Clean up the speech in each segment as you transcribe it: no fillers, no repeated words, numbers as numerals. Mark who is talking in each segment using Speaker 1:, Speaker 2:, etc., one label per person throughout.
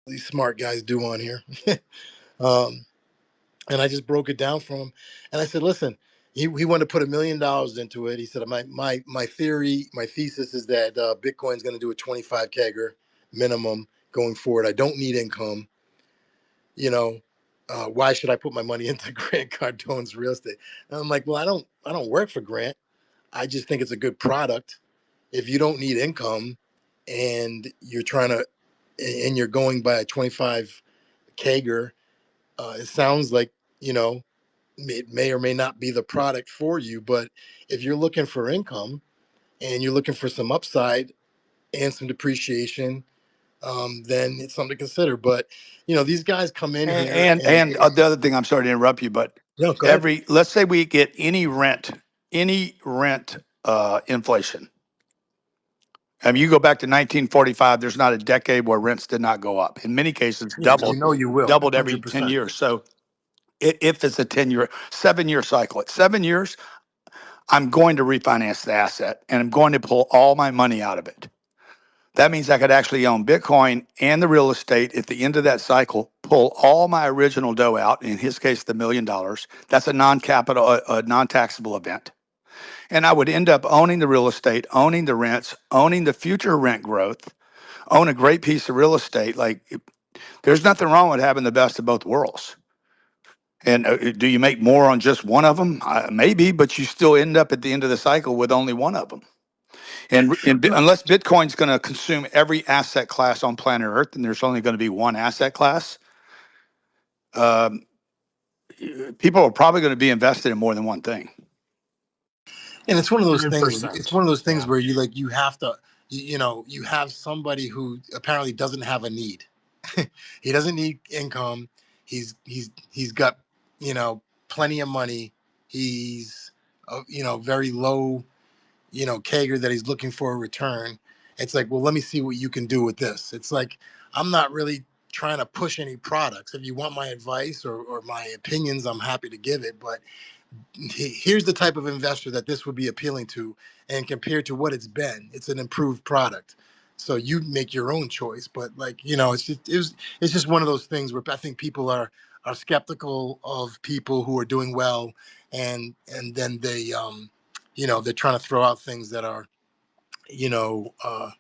Speaker 1: these smart guys do on here. um, and I just broke it down for him, and I said, "Listen, he wanted to put $1 million into it." He said, "My theory, my thesis is that Bitcoin's going to do a 25 kegger minimum going forward. I don't need income. You know, why should I put my money into Grant Cardone's real estate?" And I'm like, "Well, I don't work for Grant. I just think it's a good product. If you don't need income, and you're trying to, and you're going by a 25 kegger, it sounds like, you know, it may or may not be the product for you. But if you're looking for income and you're looking for some upside and some depreciation, then it's something to consider." But these guys come in here and
Speaker 2: The other thing, I'm sorry to interrupt you, but
Speaker 1: go ahead.
Speaker 2: let's say we get any rent inflation. I mean, you go back to 1945. There's not a decade where rents did not go up. In many cases,
Speaker 1: Yeah, you know you will,
Speaker 2: doubled every 10
Speaker 1: 100%.
Speaker 2: years. So if it's a 10-year, 7-year cycle, at 7 years, I'm going to refinance the asset and I'm going to pull all my money out of it. That means I could actually own Bitcoin and the real estate at the end of that cycle, pull all my original dough out, in his case, the $1 million. That's a non-capital, non-taxable event. And I would end up owning the real estate, owning the rents, owning the future rent growth, own a great piece of real estate. There's nothing wrong with having the best of both worlds. And do you make more on just one of them? Maybe, but you still end up at the end of the cycle with only one of them. Unless Bitcoin's going to consume every asset class on planet Earth, and there's only going to be one asset class, um, people are probably going to be invested in more than one thing.
Speaker 1: And it's one of those things. It's
Speaker 3: 100%.
Speaker 1: one of those things
Speaker 3: Yeah.
Speaker 1: where you have to, you have somebody who apparently doesn't have a need. He doesn't need income. He's got, plenty of money. He's, very low, Kager, that he's looking for a return. It's like, well, let me see what you can do with this. It's like, I'm not really trying to push any products. If you want my advice or my opinions, I'm happy to give it. But here's the type of investor that this would be appealing to, and compared to what it's an improved product. So you make your own choice. But like, it's just one of those things where I think people are skeptical of people who are doing well, and then they're trying to throw out things that are, you know uh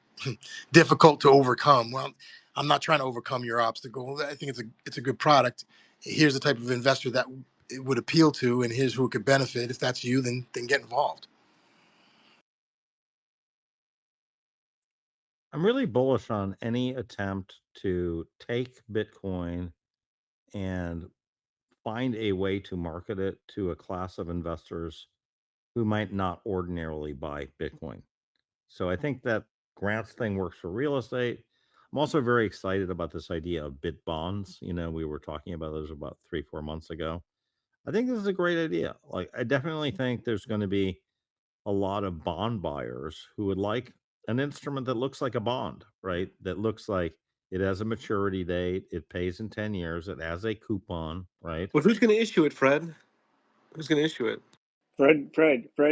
Speaker 1: difficult to overcome. Well, I'm not trying to overcome your obstacle. I think it's a good product. Here's the type of investor that it would appeal to, and here's who it could benefit. If that's you, then get involved.
Speaker 3: I'm really bullish on any attempt to take Bitcoin and find a way to market it to a class of investors who might not ordinarily buy Bitcoin. So I think that Grant's thing works for real estate. I'm also very excited about this idea of bit bonds. We were talking about those about 3-4 months ago. I think this is a great idea. Like, I definitely think there's going to be a lot of bond buyers who would like an instrument that looks like a bond, right? That looks like it has a maturity date, it pays in 10 years, it has a coupon, right?
Speaker 4: Well, who's going to issue it, Fred? Who's going to issue it?
Speaker 5: Fred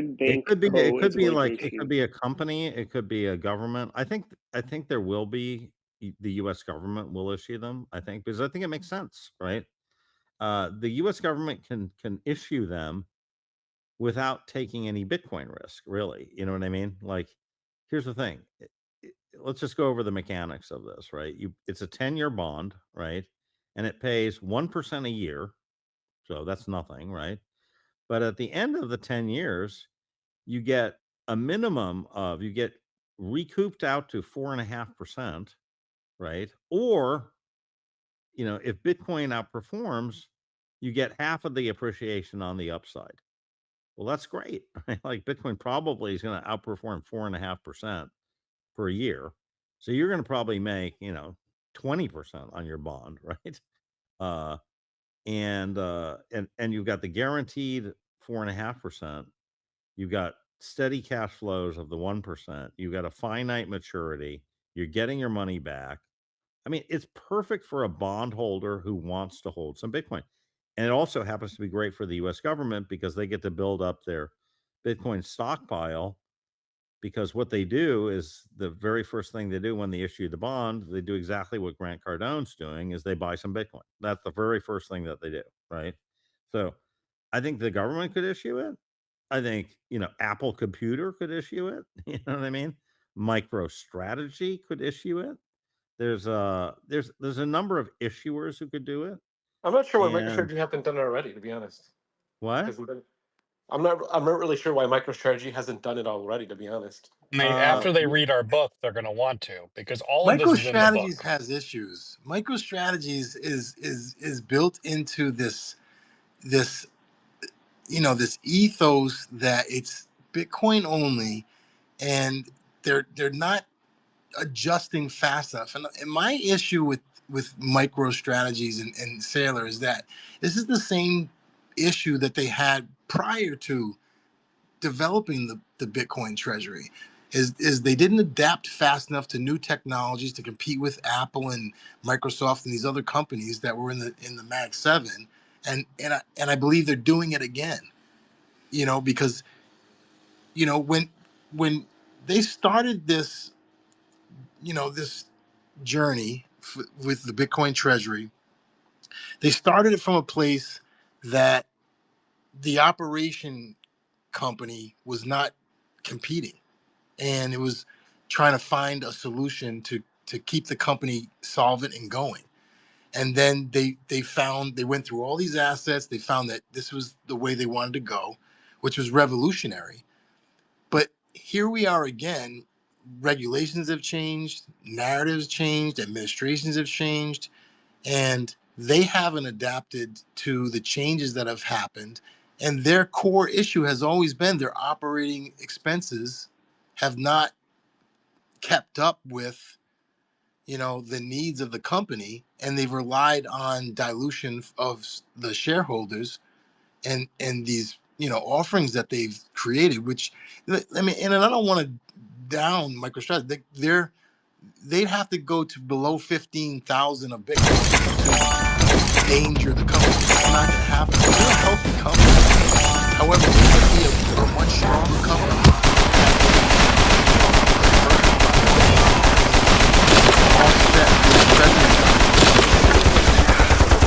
Speaker 3: It
Speaker 5: Bank
Speaker 3: could be
Speaker 5: Co.
Speaker 3: it could
Speaker 5: is
Speaker 3: be
Speaker 5: going to
Speaker 3: like it
Speaker 5: issue.
Speaker 3: could be a company, it could be a government. I think there will be the US government will issue them, I think, because I think it makes sense, right? The US government can issue them without taking any Bitcoin risk, really. You know what I mean? Like, here's the thing. Let's just go over the mechanics of this, right? It's a 10-year bond, right? And it pays 1% a year. So that's nothing, right? But at the end of the 10 years, you get a minimum of, you get recouped out to 4.5%, right? Or, if Bitcoin outperforms, you get half of the appreciation on the upside. Well, that's great. Right? Like, Bitcoin probably is going to outperform 4.5% per year. So you're going to probably make, 20% on your bond, right? Uh, and you've got the guaranteed 4.5%. You've got steady cash flows of the 1%. You've got a finite maturity. You're getting your money back. I mean, it's perfect for a bondholder who wants to hold some Bitcoin. And it also happens to be great for the US government because they get to build up their Bitcoin stockpile because what they do is the very first thing they do when they issue the bond, they do exactly what Grant Cardone's doing, is they buy some Bitcoin. That's the very first thing that they do, right? So I think the government could issue it. I think, Apple Computer could issue it. You know what I mean? MicroStrategy could issue it. There's a number of issuers who could do it.
Speaker 4: I'm not sure why
Speaker 3: And
Speaker 4: MicroStrategy haven't done it already, to be honest.
Speaker 3: what?
Speaker 4: Hasn't done it. I'm not really sure why MicroStrategy hasn't done it already, to be honest.
Speaker 6: I mean,
Speaker 3: Uh,
Speaker 6: after they read our book, they're going to want to, because all of this is in the
Speaker 1: MicroStrategies
Speaker 6: book.
Speaker 1: has issues. MicroStrategies is built into this this ethos that it's Bitcoin only, and they're not adjusting fast enough. And my issue with MicroStrategies and Sailor is that this is the same issue that they had prior to developing the Bitcoin treasury. Is they didn't adapt fast enough to new technologies to compete with Apple and Microsoft and these other companies that were in the Mag 7, and I believe they're doing it again. Because when they started this journey with the Bitcoin treasury, they started it from a place that the operation company was not competing, and it was trying to find a solution to keep the company solvent and going. And then they went through all these assets. They found that this was the way they wanted to go, which was revolutionary. But here we are again. Regulations have changed, narratives changed, administrations have changed, and they haven't adapted to the changes that have happened. And their core issue has always been their operating expenses have not kept up with the needs of the company, and they've relied on dilution of the shareholders and these offerings that they've created. Which, I mean, and I don't want to down MicroStrategy. They'd have to go to below 15,000 of Bitcoin to endanger the company. It's not going to happen. They're a healthy company. However, this could be a much stronger company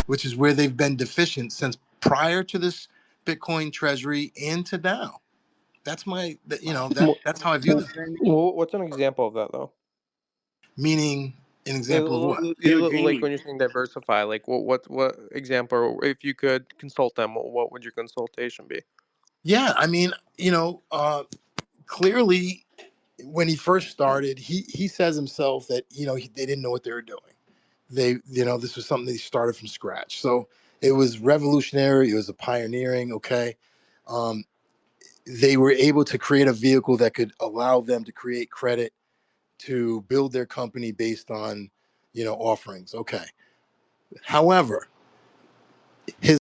Speaker 1: which is where they've been deficient since prior to this Bitcoin treasury and to now. That's that's how I view them.
Speaker 7: What's an example of that, though?
Speaker 1: Meaning, an example of what?
Speaker 7: Like when you're saying diversify, like what example, or if you could consult them, what would your consultation be?
Speaker 1: Yeah, I mean, clearly, when he first started, he says himself that they didn't know what they were doing. This was something they started from scratch. So it was revolutionary. It was a pioneering. Okay, they were able to create a vehicle that could allow them to create credit to build their company based on offerings. Okay, however, his